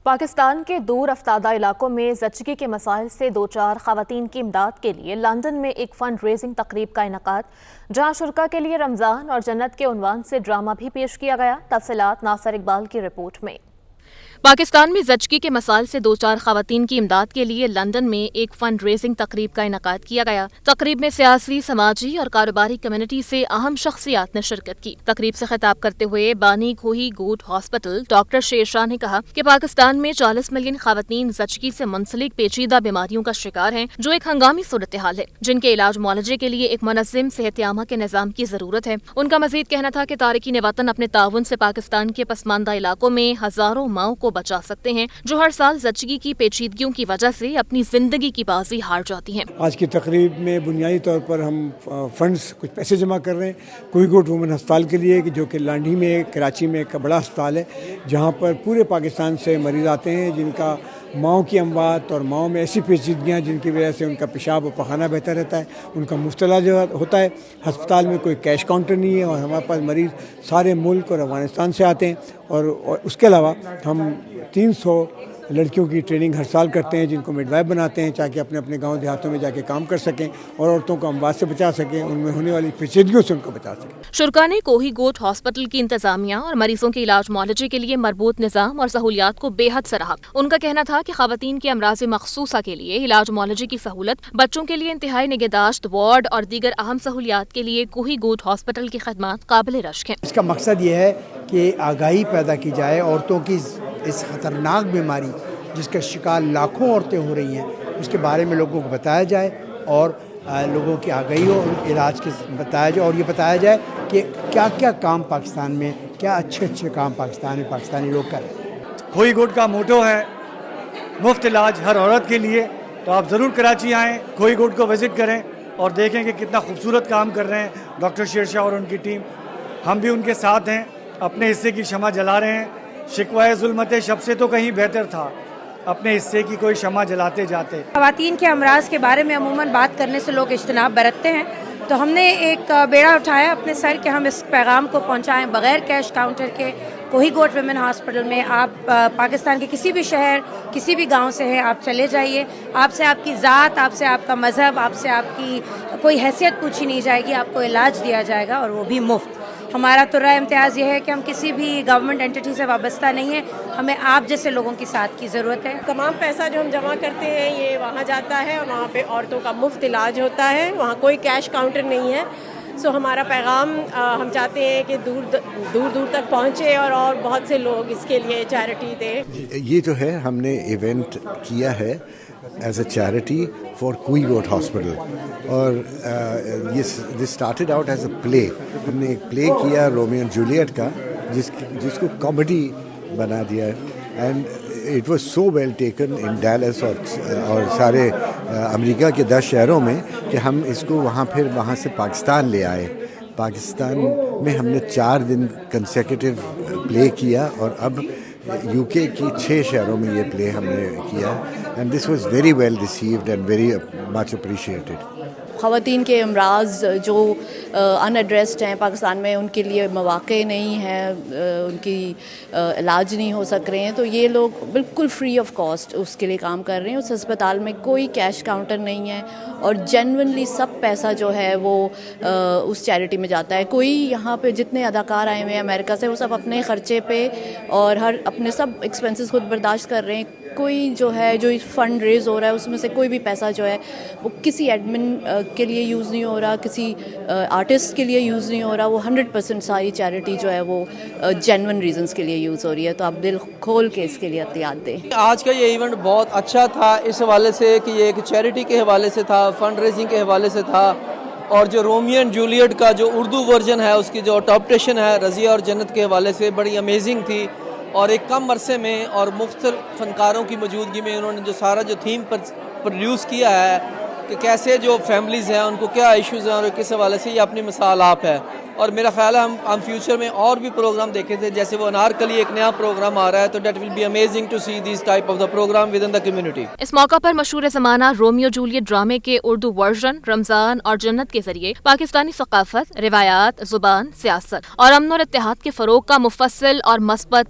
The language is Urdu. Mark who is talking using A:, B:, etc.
A: پاکستان کے دور افتادہ علاقوں میں زچگی کے مسائل سے دوچار خواتین کی امداد کے لیے لندن میں ایک فنڈ ریزنگ تقریب کا انعقاد، جہاں شرکاء کے لیے رمضان اور جنت کے عنوان سے ڈرامہ بھی پیش کیا گیا۔ تفصیلات ناصر اقبال کی رپورٹ میں۔ پاکستان میں زچگی کے مسائل سے دوچار خواتین کی امداد کے لیے لندن میں ایک فنڈ ریزنگ تقریب کا انعقاد کیا گیا۔ تقریب میں سیاسی، سماجی اور کاروباری کمیونٹی سے اہم شخصیات نے شرکت کی۔ تقریب سے خطاب کرتے ہوئے بانی کھوہی گوٹ ہاسپٹل ڈاکٹر شیر شاہ نے کہا کہ پاکستان میں 40 ملین خواتین زچگی سے منسلک پیچیدہ بیماریوں کا شکار ہیں، جو ایک ہنگامی صورتحال ہے، جن کے علاج معالجے کے لیے ایک منظم صحت عامہ کے نظام کی ضرورت ہے۔ ان کا مزید کہنا تھا کہ تارکین وطن اپنے تعاون سے پاکستان کے پسماندہ علاقوں میں ہزاروں ماؤں کو بچا سکتے ہیں، جو ہر سال زچگی کی پیچیدگیوں کی وجہ سے اپنی زندگی کی بازی ہار جاتی ہیں۔
B: آج کی تقریب میں بنیادی طور پر ہم فنڈز کچھ پیسے جمع کر رہے ہیں کوئی گوٹ وومن ہسپتال کے لیے، جو کہ لانڈھی میں کراچی میں ایک بڑا ہسپتال ہے، جہاں پر پورے پاکستان سے مریض آتے ہیں جن کا ماؤں کی اموات اور ماؤں میں ایسی پیچیدگیاں جن کی وجہ سے ان کا پیشاب و پخانہ بہتر رہتا ہے، ان کا مفت علاج ہوتا ہے۔ ہسپتال میں کوئی کیش کاؤنٹر نہیں ہے اور ہمارے پاس مریض سارے ملک اور افغانستان سے آتے ہیں، اور اس کے علاوہ ہم 300 لڑکیوں کی ٹریننگ ہر سال کرتے ہیں، جن کو مڈ وائف بناتے ہیں تاکہ اپنے اپنے گاؤں دیہاتوں میں جا کے کام کر سکیں اور عورتوں کو اموات سے بچا سکیں، ان میں ہونے والی پیچیدگیوں سے ان کو بچا سکیں۔
A: شرکاء نے کوہی گوٹ ہاسپٹل کی انتظامیہ اور مریضوں کے علاج معالجے کے لیے مربوط نظام اور سہولیات کو بے حد سراہا۔ ان کا کہنا تھا کہ خواتین کے امراض مخصوصہ کے لیے علاج معالجے کی سہولت، بچوں کے لیے انتہائی نگہداشت وارڈ اور دیگر اہم سہولیات کے لیے کوہی گوٹ ہاسپٹل کی خدمات قابل رشک ہیں۔
C: اس کا مقصد یہ ہے کہ آگاہی پیدا کی جائے عورتوں کی اس خطرناک بیماری جس کا شکار لاکھوں عورتیں ہو رہی ہیں، اس کے بارے میں لوگوں کو بتایا جائے اور لوگوں کی آگاہی اور علاج کے بتایا جائے، اور یہ بتایا جائے کہ کیا کیا کام پاکستان میں، کیا اچھے کام پاکستان میں پاکستانی لوگ کر رہے ہیں۔
D: کوہی گوٹ کا موٹو ہے مفت علاج ہر عورت کے لیے، تو آپ ضرور کراچی آئیں، کوہی گوٹ کو وزٹ کریں اور دیکھیں کہ کتنا خوبصورت کام کر رہے ہیں ڈاکٹر شیر شاہ اور ان کی ٹیم۔ ہم بھی ان کے ساتھ ہیں، اپنے حصے کی شمع جلا رہے ہیں۔ شکوہ ظلمت شب سے تو کہیں بہتر تھا، اپنے حصے کی کوئی شمع جلاتے جاتے۔
E: خواتین کے امراض کے بارے میں عموماً بات کرنے سے لوگ اجتناب برتتے ہیں، تو ہم نے ایک بیڑا اٹھایا اپنے سر کہ ہم اس پیغام کو پہنچائیں بغیر کیش کاؤنٹر کے۔ کوہی گوٹ ویمن ہاسپٹل میں آپ پاکستان کے کسی بھی شہر، کسی بھی گاؤں سے ہیں، آپ چلے جائیے، آپ سے آپ کی ذات، آپ سے آپ کا مذہب، آپ سے آپ کی کوئی حیثیت پوچھی نہیں جائے گی، آپ کو علاج دیا جائے گا اور وہ بھی مفت۔ ہمارا ترہ امتیاز یہ ہے کہ ہم کسی بھی گورنمنٹ انٹیٹی سے وابستہ نہیں ہیں، ہمیں آپ جیسے لوگوں کی ساتھ کی ضرورت ہے۔
F: تمام پیسہ جو ہم جمع کرتے ہیں یہ وہاں جاتا ہے اور وہاں پہ عورتوں کا مفت علاج ہوتا ہے، وہاں کوئی کیش کاؤنٹر نہیں ہے۔ سو ہمارا پیغام ہم چاہتے ہیں کہ دور دور تک پہنچے اور بہت سے لوگ اس کے لیے چیریٹی دیں۔
G: یہ جو ہے ہم نے ایونٹ کیا ہے as a charity for Kohi Goth hospital, اور یہ started out as a play. ہم نے ایک پلے کیا رومیو اینڈ جولیٹ کا، جس کو کامیڈی بنا دیا ہے، and it was so well taken in Dallas اور سارے امریکہ کے 10 شہروں میں کہ ہم اس کو وہاں سے پاکستان لے آئے۔ پاکستان میں ہم نے 4 دن کنسیکیٹو پلے کیا، اور اب یو کے کی 6 شہروں میں یہ پلے ہم نے کیا، and this was very well received and very much appreciated.
H: خواتین کے امراض جو ان ایڈریسڈ ہیں پاکستان میں، ان کے لیے مواقع نہیں ہیں، ان کی علاج نہیں ہو سک رہے ہیں، تو یہ لوگ بالکل فری آف کاسٹ اس کے لیے کام کر رہے ہیں۔ اس ہسپتال میں کوئی کیش کاؤنٹر نہیں ہے، اور جینونلی سب پیسہ جو ہے وہ اس چیریٹی میں جاتا ہے۔ کوئی یہاں پہ جتنے اداکار آئے ہوئے ہیں امریکہ سے، وہ سب اپنے خرچے پہ اور اپنے سب ایکسپینسز خود برداشت کر رہے ہیں۔ کوئی جو ہے جو فنڈ ریز ہو رہا ہے اس میں سے کوئی بھی پیسہ جو ہے وہ کسی ایڈمن کے لیے یوز نہیں ہو رہا، کسی آرٹسٹ کے لیے یوز نہیں ہو رہا، وہ 100% ساری چیریٹی جو ہے وہ جینون ریزنز کے لیے یوز ہو رہی ہے۔ تو آپ دل کھول کے اس کے لیے احتیاط دیں۔
I: آج کا یہ ایونٹ بہت اچھا تھا اس حوالے سے کہ یہ ایک چیریٹی کے حوالے سے تھا، فنڈ ریزنگ کے حوالے سے تھا، اور جو رومیو اینڈ جولیٹ کا جو اردو ورژن ہے اس کی جو اڈاپٹیشن ہے رضیہ اور جنت کے حوالے سے بڑی امیزنگ تھی، اور ایک کم عرصے میں اور مختلف فنکاروں کی موجودگی میں انہوں نے جو سارا جو تھیم پر پروڈیوس کیا ہے کہ کیسے جو فیملیز ہیں ان کو کیا ایشوز ہیں اور کس حوالے سے، یہ اپنی مثال آپ ہے۔ اور میرا خیال ہے ہم فیوچر میں اور بھی پروگرام دیکھیں تھے، جیسے وہ انارکلی ایک نیا پروگرام آ رہا ہے، تو that will be amazing to see these type of the program with in the community.
A: اس موقع پر مشہور زمانہ رومیو جولیٹ ڈرامے کے اردو ورژن رمضان اور جنت کے ذریعے پاکستانی ثقافت، روایات، زبان، سیاست اور امن اور اتحاد کے فروغ کا مفصل اور مثبت